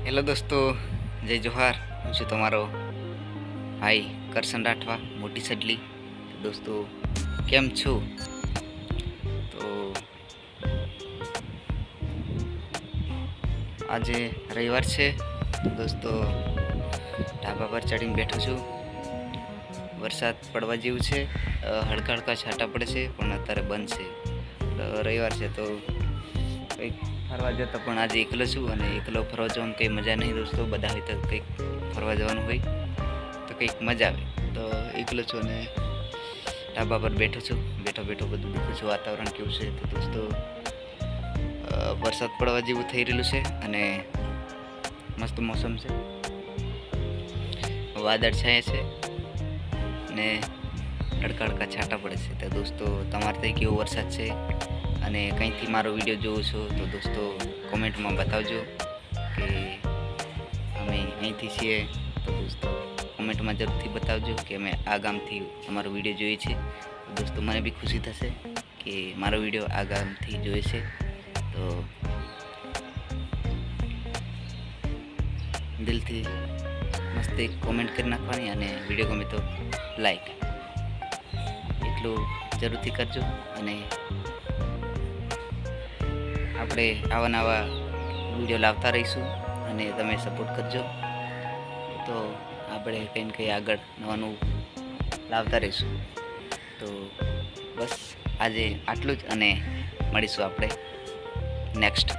Hello દોસ્તો, જય જોહાર. હું છું તમારો ભાઈ કરશન રાઠવા, મોટી સડલી. દોસ્તો કેમ છો? તો આજે રવિવાર છે દોસ્તો, ઢાબા પર ચડીને બેઠો છું. વરસાદ પડવા જેવું છે, હળકા હળકા છાંટા પડે છે પણ અત્યારે બંધ છે. રવિવાર છે તો કંઈક ફરવા જતો, પણ આજે એકલો છું અને એકલો ફરવા જવાનું કંઈ મજા નહીં દોસ્તો. બધા હોય તો કંઈક ફરવા જવાનું હોય તો કંઈક મજા આવે. તો એકલો છું અને ઢાબા પર બેઠો છું. બેઠો બધું દેખું છું વાતાવરણ કેવું છે. તો દોસ્તો વરસાદ પડવા જેવું થઈ રહેલું છે અને મસ્ત મોસમ છે, વાદળ છાયા છે ને હળકા હળકા છાંટા પડે છે. તો દોસ્તો તમારે ત્યાં કેવો વરસાદ છે અને કંઈથી મારો વિડીયો જોવો છો તો દોસ્તો કોમેન્ટમાં બતાવજો કે અમે અહીંથી છીએ. તો દોસ્તો કોમેન્ટમાં જરૂરથી બતાવજો કે અમે આ ગામથી અમારો વિડીયો જોઈએ છે. તો દોસ્તો મને બી ખુશી થશે કે મારો વિડીયો આ ગામથી જોઈએ છે. તો દિલથી મસ્ત એક કોમેન્ટ કરી નાખવાની અને વિડીયો ગમે તો લાઈક એટલું જરૂરથી કરજો. અને આપણે આવા નવા વિડીયો લાવતા રહીશું અને તમે સપોર્ટ કરજો. તો આપણે કંઈ ને કંઈ આગળ નવાનું લાવતા રહીશું. તો બસ આજે આટલું જ અને મળીશું આપણે નેક્સ્ટ